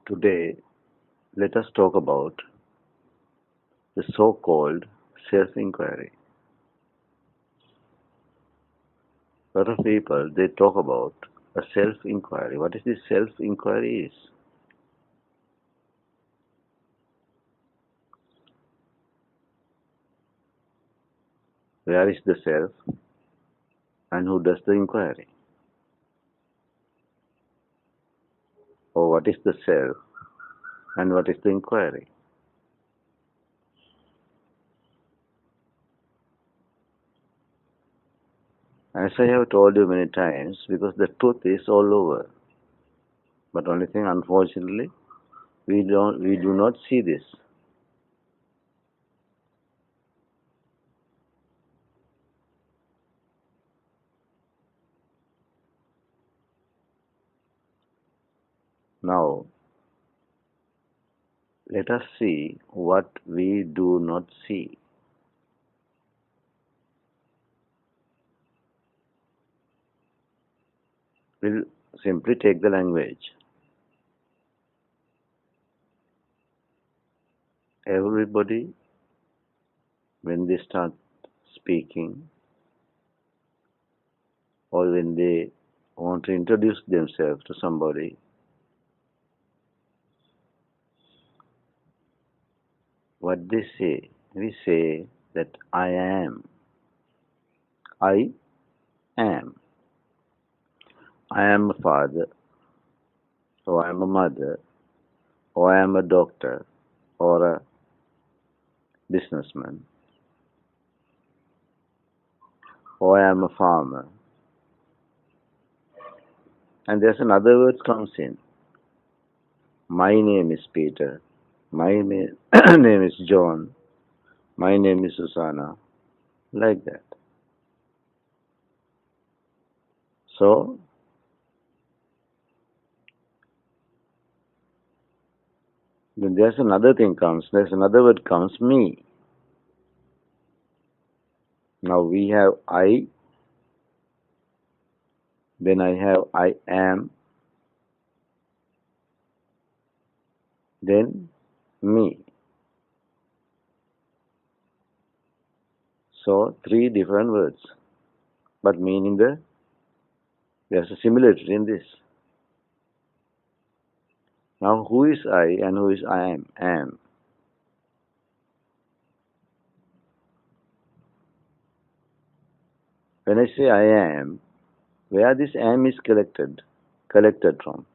Today, let us talk about the so-called self-inquiry. A lot of people, they talk about a self-inquiry. What is this self-inquiry is? Where is the self and who does the inquiry? Or what is the self and what is the inquiry? As I have told you many times, because the truth is all over. But only thing, unfortunately, we do not see this. Now, let us see what we do not see. We'll simply take the language. Everybody, when they start speaking or when they want to introduce themselves to somebody, what they say, we say that I am. I am. I am a father, or I am a mother, or I am a doctor, or a businessman, or I am a farmer. And there's another word comes in. My name is Peter. My name is John. My name is Susanna. Like that. So, then there's another thing comes. There's another word comes, me. Now we have I. Then I have I am. Then me. So three different words, but meaning there's a similarity in this. Now who is I and who is I am? Am. When I say I am, where this am is collected from?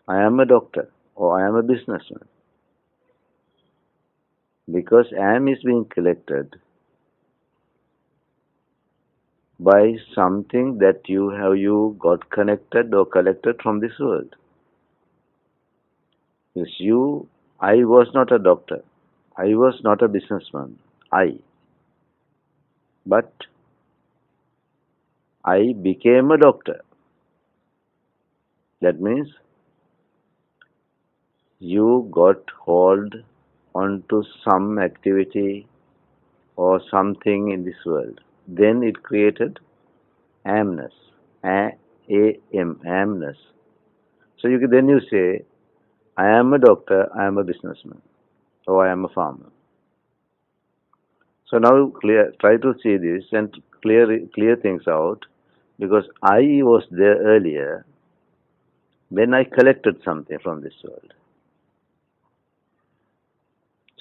I am a doctor or I am a businessman. Because am is being collected by something that you got connected or collected from this world. Yes, I was not a doctor. I was not a businessman. But I became a doctor. That means you got hold onto some activity or something in this world. Then it created amness. A-M, amness. So then you say, I am a doctor, I am a businessman, or I am a farmer. So now try to see this and clear things out, because I was there earlier when I collected something from this world.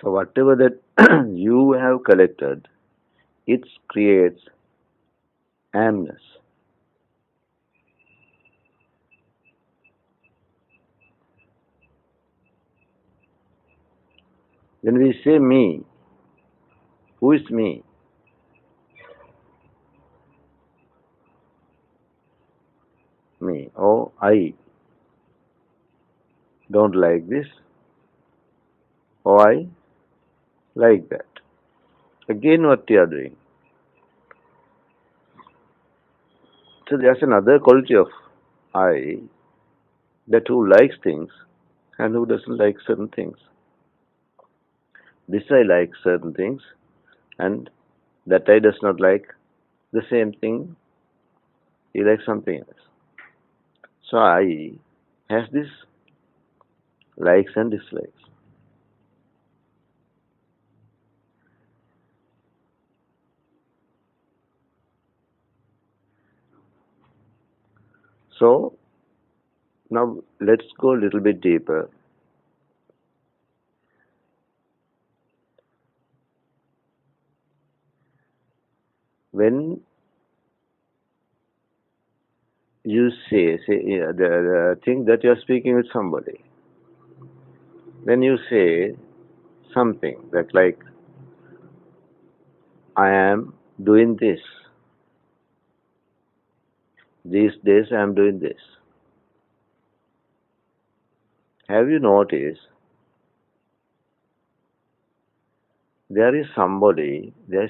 So whatever that you have collected, it creates amness. When we say me, who is me? Me. Oh, I don't like this. Oh, I like that. Again, what you are doing. So there's another quality of I, that who likes things and who doesn't like certain things. This I like certain things, and that I does not like the same thing. He likes something else. So I has this likes and dislikes. So now let's go a little bit deeper. When you say the thing that you're speaking with somebody, when you say something that like, I am doing this, these days I am doing this. Have you noticed there is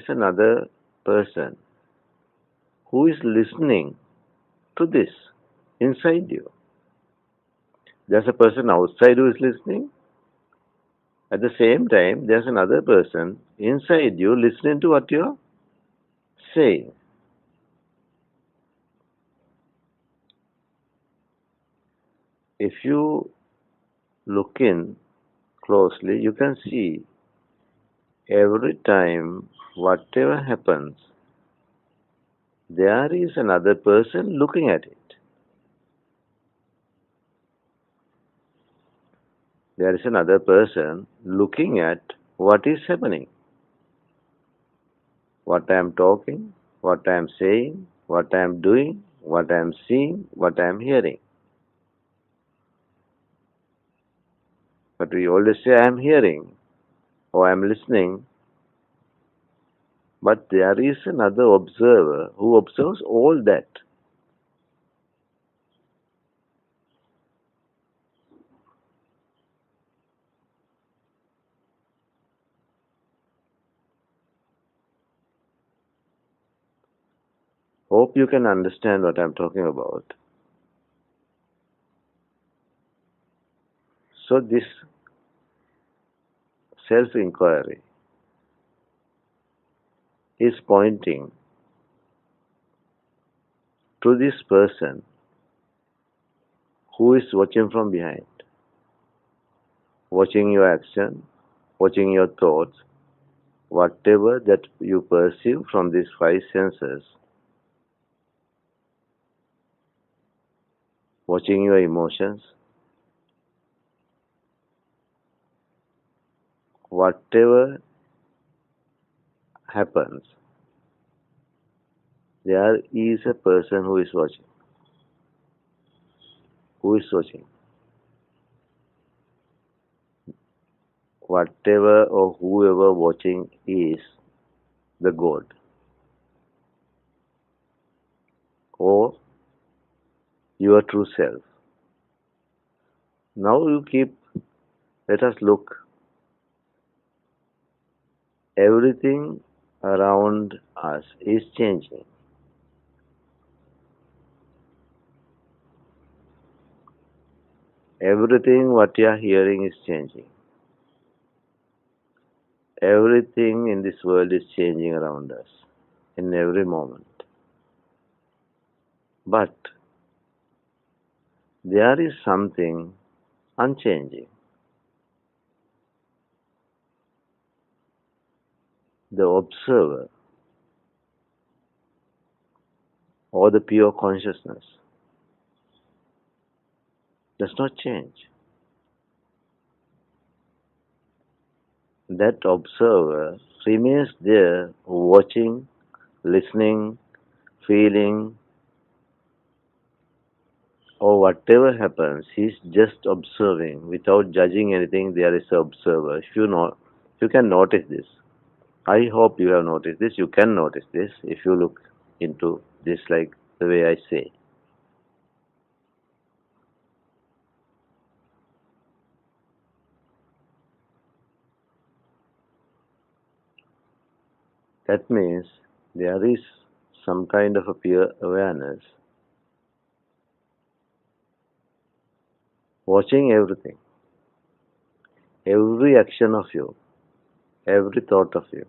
another person who is listening to this inside you? There's a person outside who is listening. At the same time, there's another person inside you listening to what you're saying. If you look in closely, you can see every time whatever happens, there is another person looking at it. There is another person looking at what is happening, what I am talking, what I am saying, what I am doing, what I am seeing, what I am hearing. But we always say, I am hearing or I am listening, but there is another observer who observes all that. Hope you can understand what I am talking about. So, this self inquiry is pointing to this person who is watching from behind, watching your action, watching your thoughts, whatever that you perceive from these five senses, watching your emotions, whatever happens, there is a person who is watching. Who is watching? Whatever or whoever watching is the God or your true self. Now let us look. Everything around us is changing. Everything what you are hearing is changing. Everything in this world is changing around us in every moment. But there is something unchanging. The observer or the pure consciousness does not change. That observer remains there watching, listening, feeling, or whatever happens, he's just observing without judging anything. There is an observer. If you can notice this, I hope you have noticed this. You can notice this if you look into this like the way I say. That means there is some kind of a pure awareness watching everything, every action of you, every thought of you.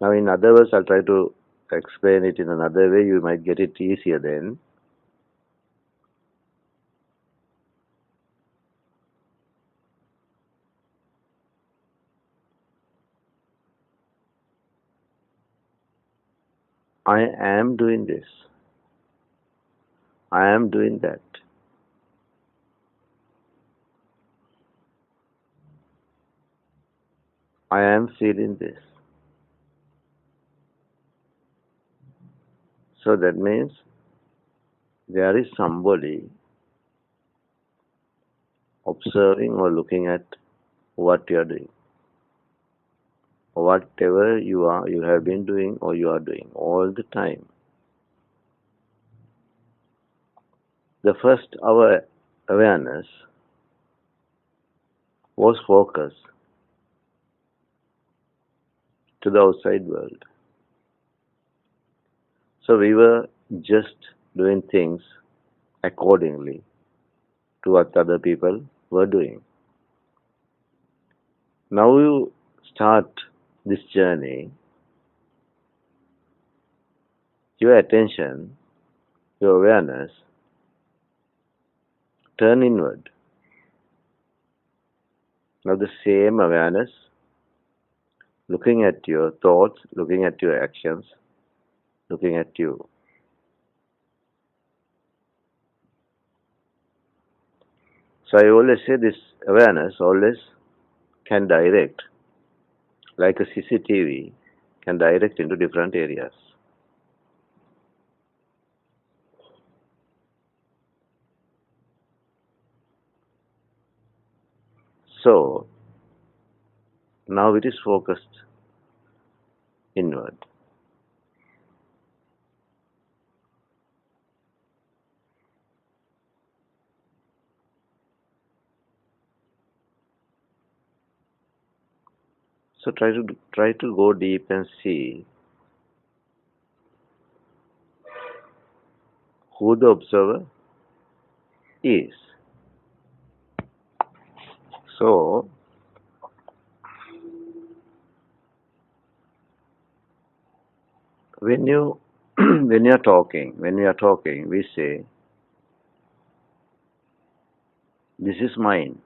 Now, in other words, I'll try to explain it in another way. You might get it easier then. I am doing this. I am doing that. I am feeling this. So that means there is somebody observing or looking at what you are doing. Whatever you have been doing or you are doing all the time. The first, our awareness was focused to the outside world. So we were just doing things accordingly to what other people were doing. Now you start this journey, your attention, your awareness turn inward. Now the same awareness looking at your thoughts, looking at your actions, looking at you. So I always say this awareness always can direct, like a CCTV, can direct into different areas. So now it is focused inward. So try to go deep and see who the observer is. So when you when we are talking, we say, "This is mine.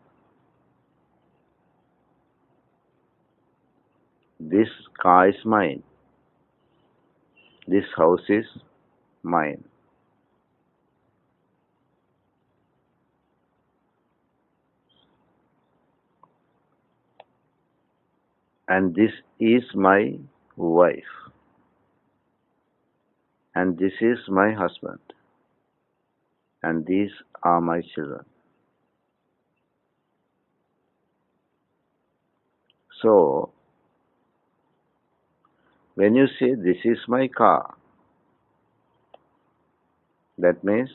This car is mine. This house is mine. And this is my wife. And this is my husband. And these are my children." So when you say, "This is my car," that means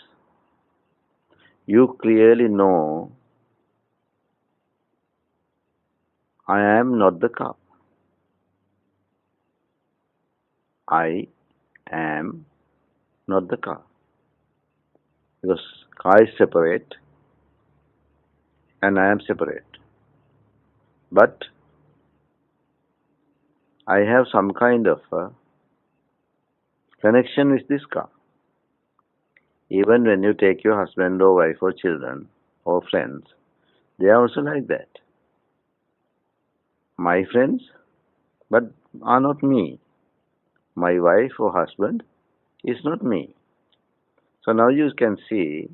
you clearly know, I am not the car. I am not the car. Because car is separate and I am separate. But I have some kind of a connection with this car. Even when you take your husband or wife or children or friends, they are also like that. My friends, but are not me. My wife or husband is not me. So now you can see,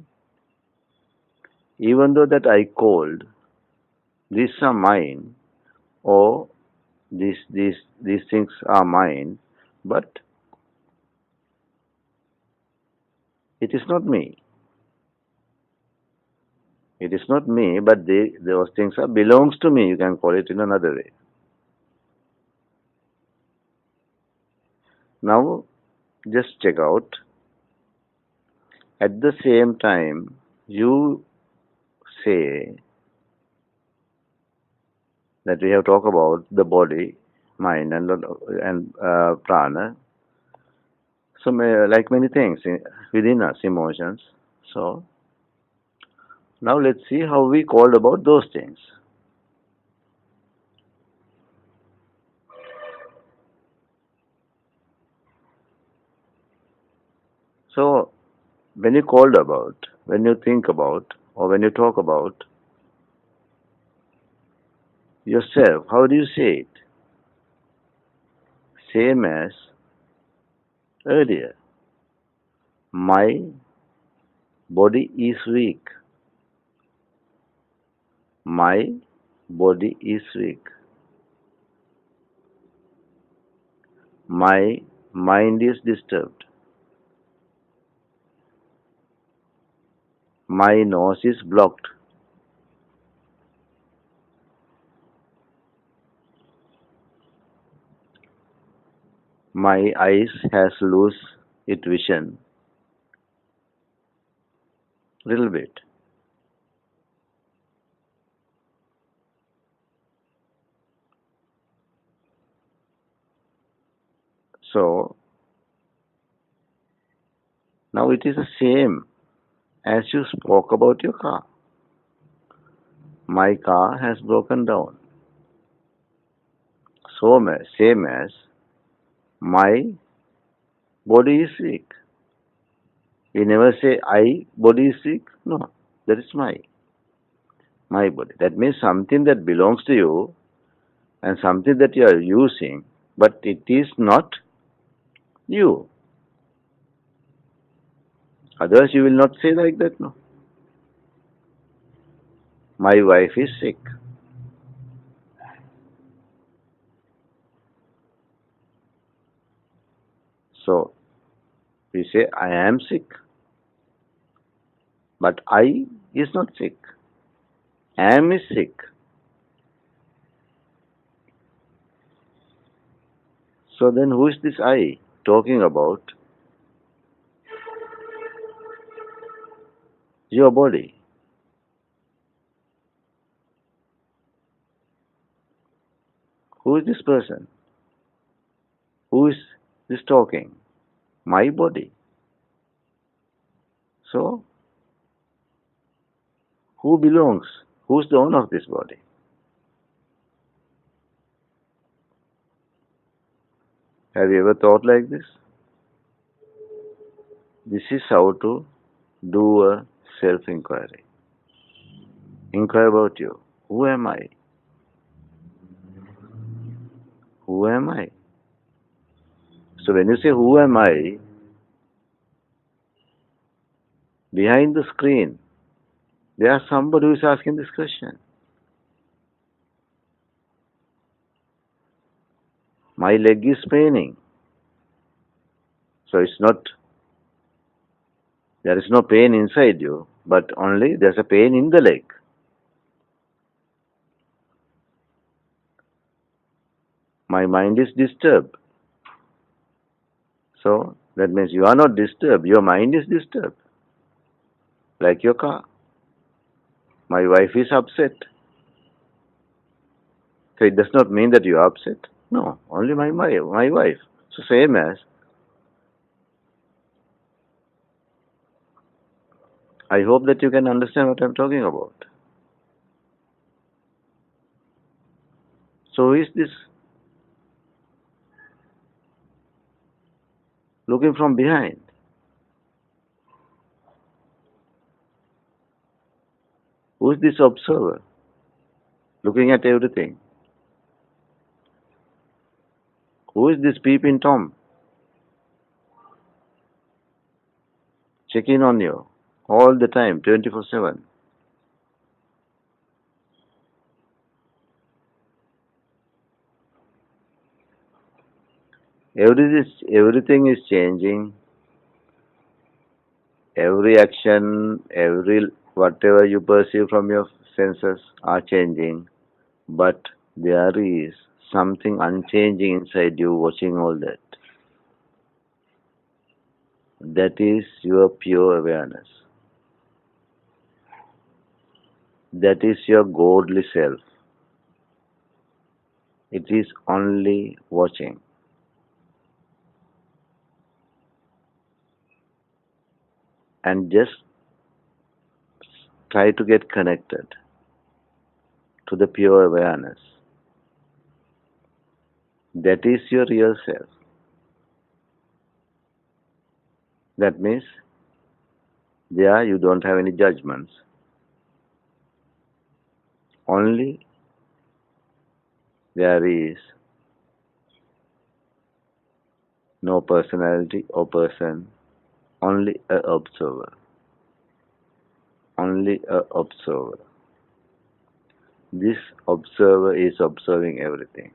even though that I called, these are mine, or these things are mine, but it is not me. It is not me, but those things are belongs to me. You can call it in another way. Now, just check out. At the same time, you say that we have talked about the body, mind, and prana. So, like many things within us, emotions. So, now let's see how we called about those things. So, when you called about, when you think about, or when you talk about yourself, how do you say it? Same as earlier. My body is weak. My body is weak. My mind is disturbed. My nose is blocked. My eyes has lost its vision little bit. So now it is the same as you spoke about your car. My car has broken down. So same as my body is sick. We never say I body is sick. No, that is my body. That means something that belongs to you and something that you are using, but it is not you. Otherwise, you will not say like that. No, my wife is sick. So we say I am sick, but I is not sick. Am is sick. So then, who is this I talking about? Your body. Who is this person? Who is this talking? My body. So, who belongs? Who's the owner of this body? Have you ever thought like this? This is how to do a self inquiry. Inquire about you. Who am I? Who am I? So, when you say, who am I? Behind the screen, there is somebody who is asking this question. My leg is paining. So, it's not, there is no pain inside you, but only there's a pain in the leg. My mind is disturbed. So that means you are not disturbed, your mind is disturbed. Like your car. My wife is upset. So it does not mean that you are upset. No, only my wife. So same as, I hope that you can understand what I'm talking about. So who is this looking from behind? Who is this observer looking at everything? Who is this peeping Tom checking on you all the time, 24/7? Everything is changing. Every action, every whatever you perceive from your senses are changing, but there is something unchanging inside you watching all that. That is your pure awareness. That is your godly self. It is only watching. And just try to get connected to the pure awareness. That is your real self. That means there you don't have any judgments. Only there is no personality or person, only a observer. Only a observer. This observer is observing everything.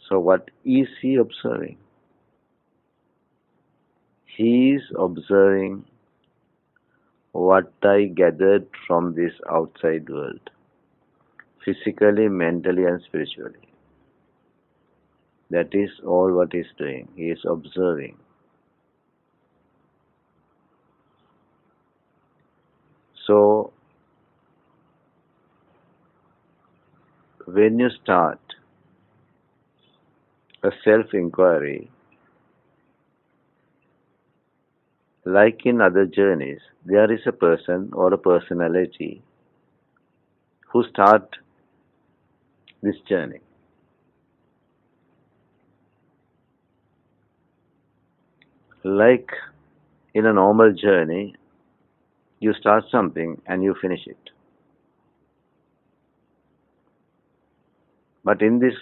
So what is he observing? He is observing what I gathered from this outside world, physically, mentally, and spiritually. That is all what he is doing. He is observing. So, when you start a self inquiry, like in other journeys, there is a person or a personality who start this journey. Like in a normal journey, you start something and you finish it. But in this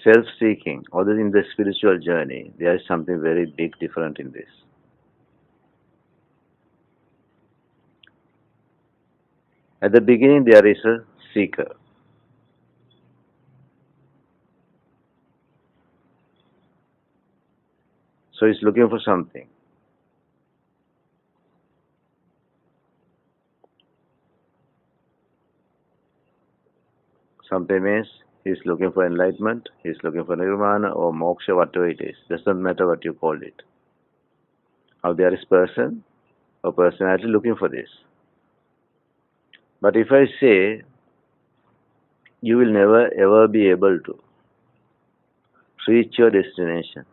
self-seeking or in the spiritual journey, there is something very big different in this. At the beginning, there is a seeker. So he's looking for something. Something means he's looking for enlightenment, he's looking for nirvana or moksha, whatever it is. Doesn't matter what you call it. Now there is person or personality looking for this. But if I say you will never ever be able to reach your destination,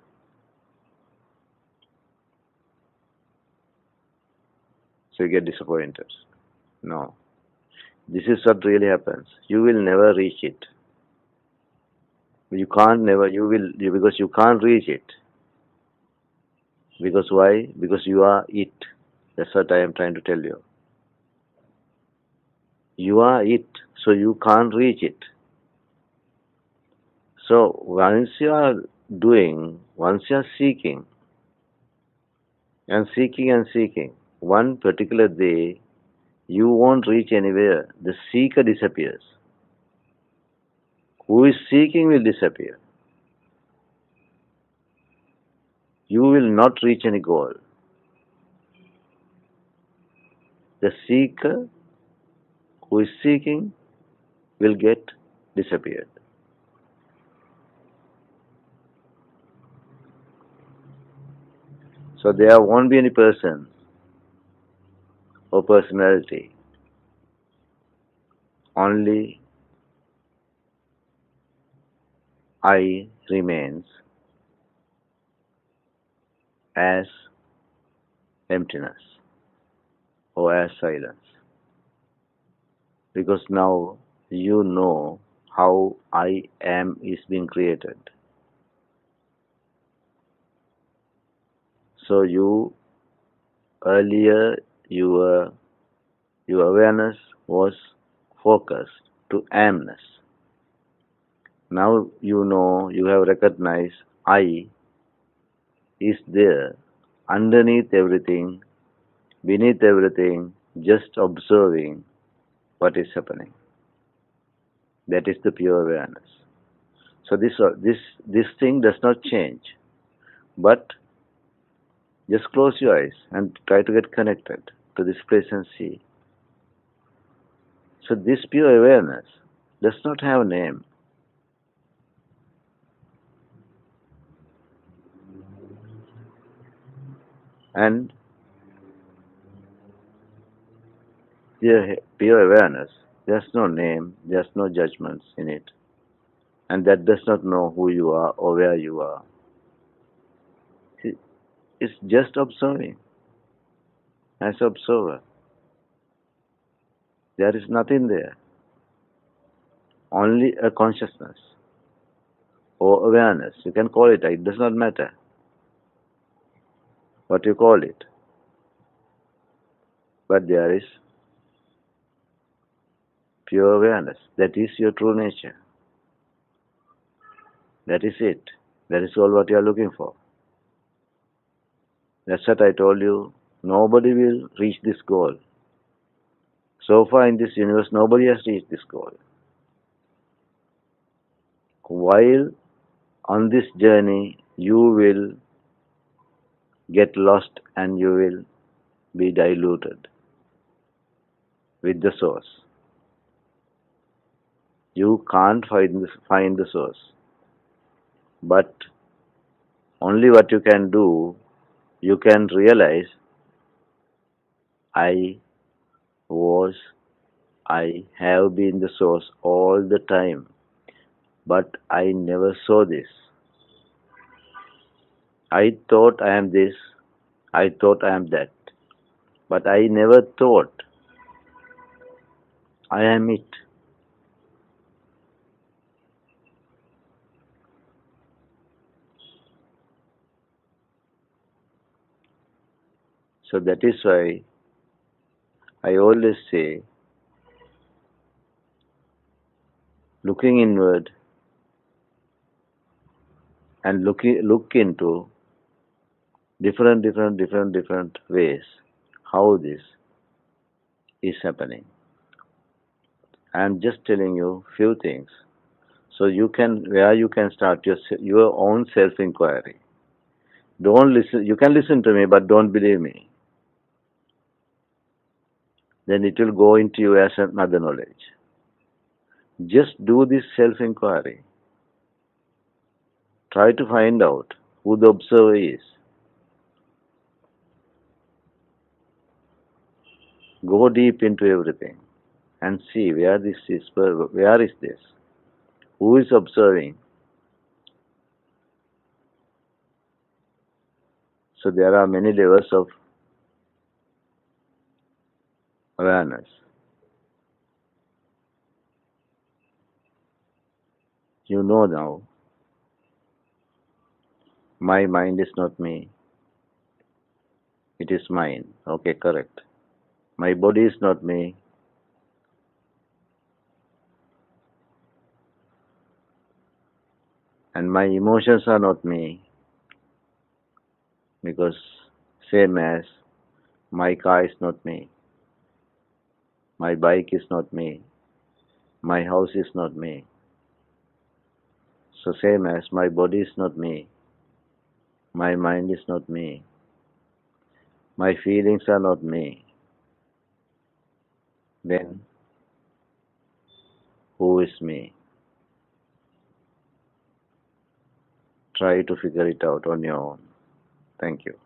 so you get disappointed. No. This is what really happens. You will never reach it. You can't never, because you can't reach it. Because why? Because you are it. That's what I am trying to tell you. You are it, so you can't reach it. So once you are seeking and seeking and seeking, one particular day you won't reach anywhere. The seeker disappears. Who is seeking will disappear. You will not reach any goal. The seeker who is seeking will get disappeared. So there won't be any person or personality. Only I remains as emptiness or as silence. Because now you know how I am is being created. So earlier your awareness was focused to amness. Now you know you have recognized I is there underneath everything, beneath everything, just observing what is happening. That is the pure awareness. So this thing does not change, but just close your eyes and try to get connected to this place and see. So this pure awareness does not have a name. And the pure awareness, there's no name, there's no judgments in it. And that does not know who you are or where you are. It's just observing as an observer. There is nothing there. Only a consciousness or awareness. You can call it, it does not matter what you call it. but there is pure awareness. That is your true nature. That is it. That is all what you are looking for. That's what I told you. Nobody will reach this goal. So far in this universe, nobody has reached this goal. While on this journey, you will get lost and you will be diluted with the source. You can't find the source. But only what you can do, you can realize I was, I have been the source all the time, but I never saw this. I thought I am this, I thought I am that, but I never thought I am it. So that is why I always say, looking inward and look into different ways how this is happening. I am just telling you few things so you can where you can start your own self inquiry. Don't listen. You can listen to me, but don't believe me. Then it will go into you as another knowledge. Just do this self inquiry. Try to find out who the observer is. Go deep into everything and see where this is. Where is this? Who is observing? So there are many levels of awareness. You know now, my mind is not me. It is mine. Okay, correct. My body is not me. And my emotions are not me. Because same as my car is not me. My bike is not me. My house is not me. So same as my body is not me. My mind is not me. My feelings are not me. Then who is me? Try to figure it out on your own. Thank you.